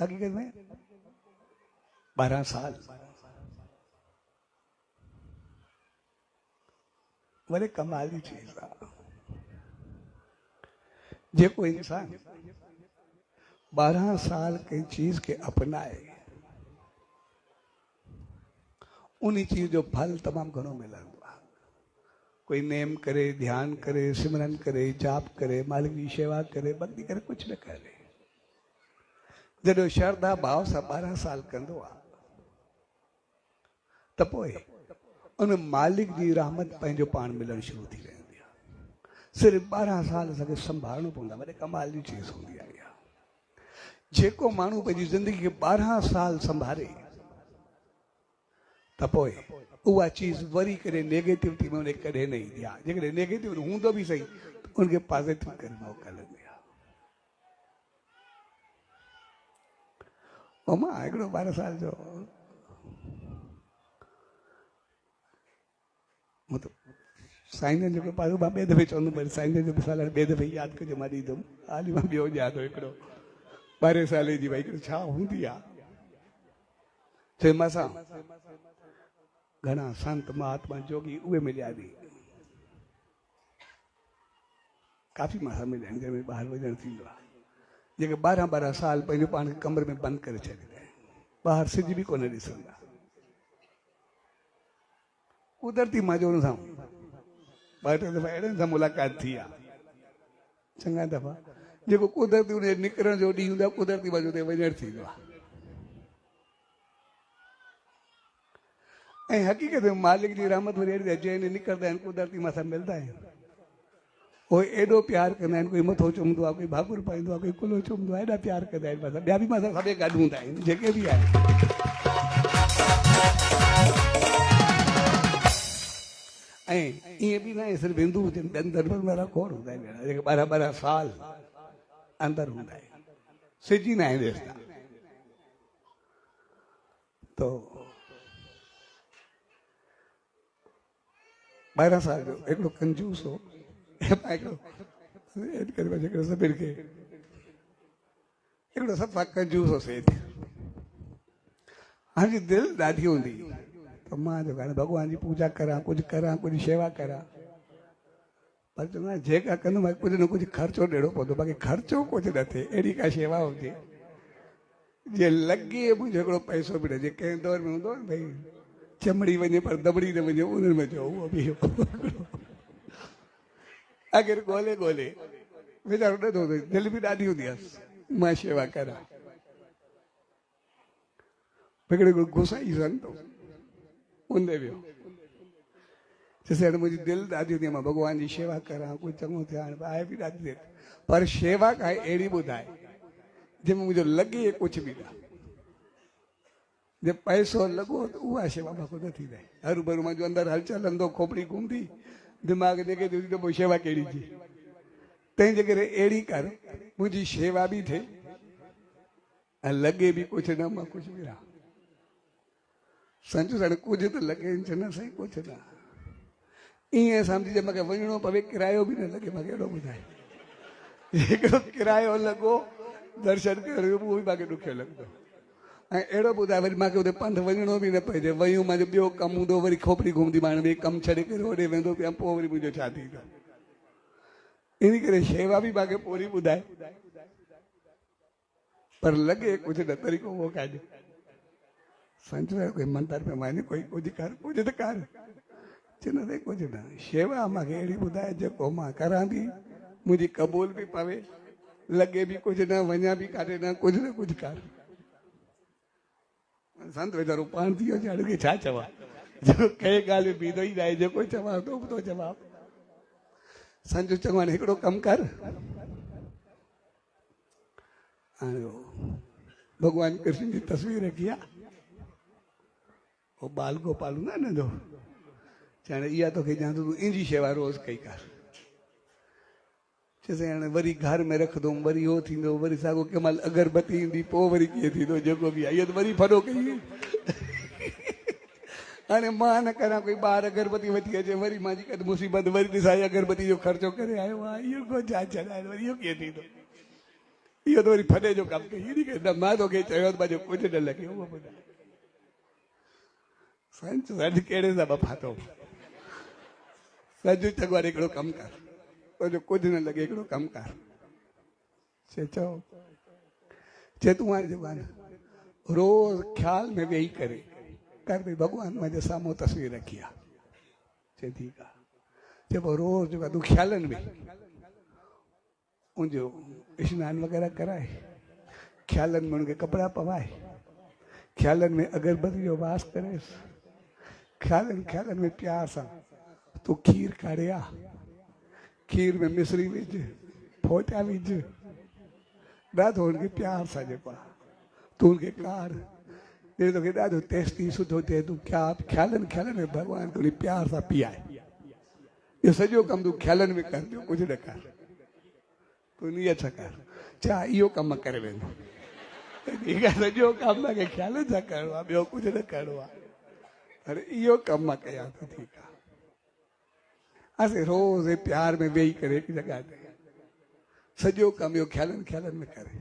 हकीकत में 12 साल बड़े कमाल की चीज आहे। जेको इंसान 12 साल कंहिं चीज के अपनाए उन चीज जो फल तमाम घणो मिलंदो आहे। कोई नेम करे, ध्यान करे, सिमरन करे, जाप करे, मालिक की सेवा करे, बंदी करे, कुछ न करे, जॾहिं श्रद्धा भाव सां 12 साल कंदो आहे त पोइ उन मालिक जी रहमत पंहिंजो पाण मिलणु शुरू थी वेंदी आहे। सिर्फ़ 12 साल असांखे संभालणो पवंदो आहे, वॾे कमाल जी चीज़ हूंदी आहे इहा। जेको माण्हू पंहिंजी ज़िंदगी खे 12 साल संभाले त पोइ उहा चीज़ वरी करे नेगेटिविटी में उनखे कॾहिं न ईंदी आहे। जेकॾहिं नेगेटिव हूंदो बि सही उनखे पॉज़िटिव करे मोकिलंदी आहे। ऐं मां हिकिड़ो 12 साल जो साईं जो पास मां ॿिए दफ़े चवंदुमि, साईं जो मिसाल ॿिए दफ़े यादि कजो, मां ॾींदुमि। हाली मां ॿियो यादि हो हिकिड़ो 12 साले जी, भई छा हूंदी आहे। चई मां घणा संत महात्मा जोगी उहे मिलिया बि काफ़ी मां मिलिया आहिनि जंहिंमें ॿाहिरि वञणु थींदो आहे, जेके 12 साल पंहिंजो पाण खे कमरे में बंदि करे छॾींदा आहिनि, ॿाहिरि सिज बि कोन ॾिसंदा। कुदरती मज़ो हुन सां 2-3 दफ़ा अहिड़नि सां मुलाक़ात थी आहे, चङा दफ़ा जेको कुदरती उन निकिरण जो ॾींहुं हूंदो आहे, कुदरती मज़ो ते वञणु थींदो आहे। ऐं हक़ीक़त में मालिक जी रहमत वरी अहिड़ी आहे, जंहिं निकिरंदा आहिनि कुदरती मथां मिलंदा आहिनि, उहे एॾो प्यार कंदा आहिनि। कोई मथो चुमंदो आहे, कोई भाकुर पाईंदो आहे, कोई कुलो चुमंदो आहे, एॾा प्यार कंदा आहिनि। मथां ॿिया बि मथां सभई गॾु हूंदा आहिनि, जेके बि आहिनि। ऐं ईअं बि न आहे सिर्फ़ु हिंदू हुजनि, ॿियनि धर्मनि वारा खोड़ हूंदा आहिनि जेके 12 साल अंदरि हूंदा आहिनि, सिजी न आहिनि ॾिसंदा। तो 12 साल जो हिकिड़ो कंजूस हो, हिकिड़ो सभिनि खे हिकिड़ो सफ़ा कंजूस हो सेठ। हाणे दिलि ॾाढी हूंदी त मां जो हाणे भॻवान जी पूजा करां, कुझु शेवा करां, पर चवंदो जेका कंदुमि कुझु न कुझु ख़र्चो ॾियणो पवंदो, बाक़ी ख़र्चो कुझु न थिए। अहिड़ी का शेवा हुजे जे लॻे मुंहिंजो हिकिड़ो पैसो बि न, जे कंहिं दौर में हूंदो न भई चमड़ी वञे पर दबड़ी न वञे, उन्हनि में चओ उहो बि आख़िर ॻोल्हे वीचारो ॾाढो दिलि बि ॾाढी हूंदी आहे मां शेवा करां। हिकिड़े गुसाई संत उन वियो, चइसि हाणे मुंहिंजी दिलि ॾाढी हूंदी आहे, मां भॻवान जी शेवा करां, कुझु चङो थिया, हाणे आहे बि ॾाढी देरि, पर शेवा काई अहिड़ी ॿुधाए जंहिंमें मुंहिंजो लॻे कुझु बि न, जे पैसो लॻो त उहा शेवा मां ख़ुदि थी रहे। हरू भरू मुंहिंजो अंदरि हलचल हलंदो, खोपड़ी घुमंदी, दिमाग़ जेके त पोइ शेवा कहिड़ी थी। तंहिंजे करे अहिड़ी कर मुंहिंजी शेवा बि थिए ऐं लॻे बि कुझु न, मां कुझु बि न सम्झो, हाणे कुझु त लॻे न साईं, कुझु न ईअं सम्झी मूंखे वञिणो पवे, किरायो बि न लॻे। मूंखे अहिड़ो ॿुधाए, हिकिड़ो किरायो लॻो दर्शन करण जो, उहो बि मूंखे ॾुखियो लॻंदो। ऐं अहिड़ो ॿुधाए वरी मूंखे हुते पंधु वञिणो बि न पइजे, वयूं मुंहिंजो ॿियो कमु हूंदो, वरी खोपड़ी घुमंदी, मां ॿिए कमु छॾे करे होॾे वेंदो पिया, पोइ वरी मुंहिंजो छा थींदो। इन करे शेवा बि मूंखे पूरी ॿुधाए, पर लॻे कुझु न, तरीक़ो उहो कान्हे। सम्झो कोई मंदर में वञे, कोई कुझु कर, कुझु त कर, चवंदो ते कुझु न। शेवा मूंखे अहिड़ी ॿुधाए जेको मां करां बि, मुंहिंजी क़बूल बि पवे, लॻे बि कुझु न, वञा बि काॾे न, कुझु न कुझु कर। संत वीचारो पाण थी वियो, हाणे छा चवां, जेको कंहिं ॻाल्हि में बीहंदो ई न आहे, जेको चवां थो जवाबु। संजो चङो हाणे हिकिड़ो कमु कर, हाणे भॻवान कृष्ण जी तस्वीर रखी आहे, उहो बाल गोपाल हूंदो आहे नंढो, हाणे इहा तोखे ॼाण तूं इंजी शेवा रोज़ कई कर। चइसि हाणे वरी घर में रखंदुमि, वरी उहो थींदो, वरी साॻियो कंहिं महिल अगरबत्ती ईंदी, पोइ वरी कीअं थींदो, जेको बि आहे इहो त वरी फॾो कई। हाणे मां न करां, कोई ॿार अगरबत्ती वठी अचे, वरी मुंहिंजी कॾहिं मुसीबत, वरी ॾिसां अगरबत्ती जो ख़र्चो करे आयो आहे, इहो को छा छॾाए, वरी इहो कीअं थींदो। इहो तो वरी फॾे जो कमु कई नी के मां तोखे चयो बाजो कुझु न लॻे उहो ॿुधाए संच सॾ कहिड़े सां फाथो सॼो चङो वारे हिकिड़ो कमु कर तुंहिंजो कुझु न लॻे हिकिड़ो कमु कर चए तूं हाणे जेको आहे न रोज़ ख़्याल में वेही करे कर भई भॻवान मुंहिंजे साम्हूं तस्वीर रखी आहे चए ठीकु आहे चए पोइ रोज़ जेको आहे तूं ख़्यालनि में उनजो स्नान वग़ैरह कराए ख़्यालनि में उनखे कपिड़ा पवाए ख़्यालनि में अगरबत्ती जो वास करेसि ख़्यालनि में प्यार सां तूं खीर काढ़े आ खीर में मिश्री विझ फोटा विझ ॾाढो हुनखे प्यार सां जेको आहे तूं हुनखे काढ़ जॾहिं तोखे ॾाढो टेस्टी सुठो थिए तूं ख़्यालनि में भॻवान खे प्यार सां पीआए इहो सॼो कमु तूं ख़्यालनि में कर ॿियो कुझु न कर तूं नियत सां कर छा इहो कमु करे वेंदो सॼो कमु मूंखे ख़्यालनि सां करिणो आहे ॿियो कुझु न करिणो आहे अरे इहो कमु मां कयां थो ठीकु आहे असीं रोज़ प्यार में वेही करे हिकु जॻह ते सॼो कमु इहो ख़्यालनि में करे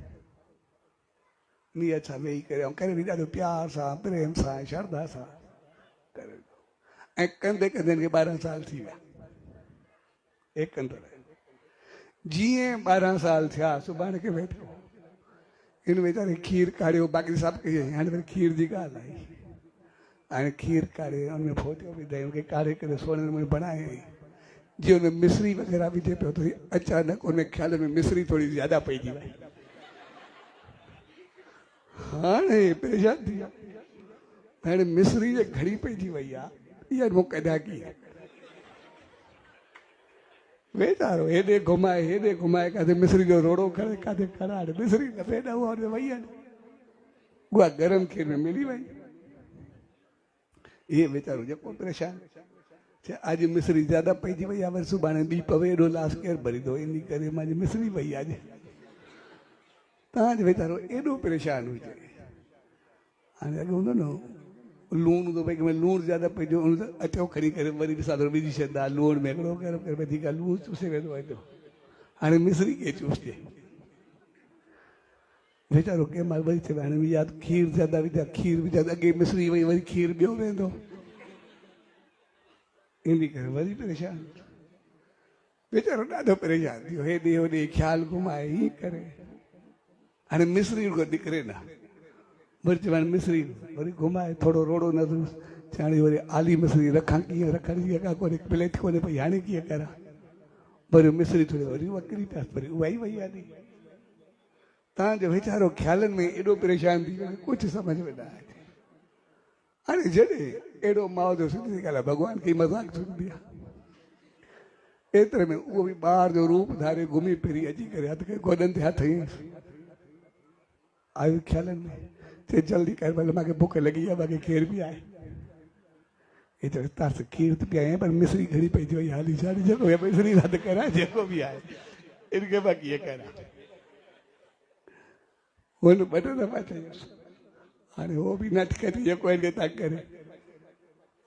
नियत सां वेही करे ऐं करे बि ॾाढो प्यार सां प्रेम सां श्रद्धा सां करे ऐं कंदे कंदे हिनखे 12 साल थी विया एक कंदड़ जीअं 12 साल थिया सुभाणे खे वेठो हिन वीचारे खीर काढ़ियो बाक़ी सभु कई हाणे वरी खीर जी ॻाल्हि आई हाणे खीर काढ़े हुनमें फोटियो विधाई हुनखे काढ़े करे सोने नमूने बणाए जीअं हुनमें मिश्री वग़ैरह विझे पियो त अचानक हुन ख़्याल में मिश्री थोरी ज़्यादा पइजी वई हाणे परेशान थी विया हाणे मिश्री जे घड़ी पइजी वई आहे इहा मूं कढिया कीअं वेचारो हेॾे घुमाए काथे मिश्री जो रोड़ो करे काथे खड़ा मिश्री न पेॾा उहा वई आहे उहा गरम खीर में मिली वई ये वेचारो जेको परेशान अॼु मिश्री ज्यादा पइजी वई आहे वरी सुभाणे ॿी पवे एॾो लाश केरु भरींदो इन करे मुंहिंजी मिश्री वई आहे अॼु तव्हांजो वेचारो एॾो परेशान हुजे हाणे अॻु हूंदो न लूणु हूंदो भई लूणु ज्यादा पइजो अटो खणी करे वरी ॾिसां थो विझी छॾंदा लूण में हिकिड़ो गरम करे वधीक लूणु चूसे वेंदो आहे हाणे मिश्री कीअं चूसजे वेचारो कंहिं महिल वरी चए हाणे याद खीर ज्यादा विझा खीर विझा अॻे मिश्री वई वरी खीर ॿियो वेंदो इन करे वरी परेशान वेचारो ॾाढो परेशान थियो हेॾे होॾे ख़्याल घुमाए हीअं करे हाणे मिश्री निकिरे न वरी चवनि मिश्री वरी घुमाए थोरो रोड़ो न हाणे वरी आली मिश्री रखां कीअं रखण जी अॻा कोन्हे प्लेट कोन्हे पई हाणे कीअं करां वरी मिश्री थोरी वरी वकिरी पिया वरी उहा ई वई आहे तव्हांजो वीचारो ख़्यालनि में एॾो परेशान थी वियो कुझु सम्झ में न आहे हाणे जॾहिं अहिड़ो माउ जो सिधी ॻाल्हि आहे भॻवान खे मज़ाक थींदी आहे एतिरे में उहो बि ॿार जो रूप धारे घुमी फिरी अची करे हथ खे गोॾनि ते हथ हईंसि आयो ख़्यालनि में चए जल्दी कर भले मूंखे बुख लॻी आहे मूंखे खीर बि आहे हे चवे तर्स खीर त पीआरे पर मिश्री घणी पइजी वई हाली छाड़ी जेको मिश्री रद्द कराए जेको बि आहे इनखे मां कीअं करां हुन 2 दफ़ा चयोसि हाणे उहो बि न करे जेको हिनखे तंग करे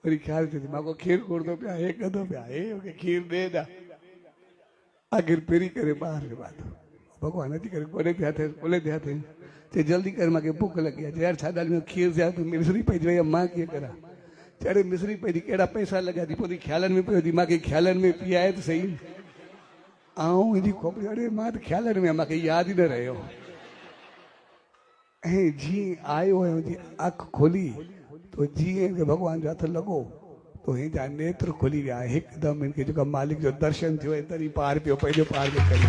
वरी ख़्यालु थियो मां को खीर घुरंदो पिया हे कंदो पिया हे मूंखे खीर ॾे न आख़िर पेरी करे ॿार खे बाधो भॻवान अची करे गोॾे ते हथ कुले ते हथ चए जल्दी कर मूंखे बुख लॻी आहे यार छा ॻाल्हि में खीर ज्यादा मिश्री पइजी वई आहे मां कीअं करां चढ़े मिश्री पइजी कहिड़ा पैसा लॻा थी पोइ ख़्यालनि में पियो थी मूंखे ख़्यालनि में पीआए त सही ऐं हेॾी खोपड़ी अड़े मां त ख़्यालनि में मूंखे यादि ई न रहियो ऐं जीअं आयो ऐं जीअं अखि खोली तो जीअं भॻवान जो हथ लॻो तो हिनजा नेत्र खुली विया हिकदमि हिनखे जेको मालिक जो दर्शन थियो तॾहिं पार पियो पंहिंजो पार पियो करे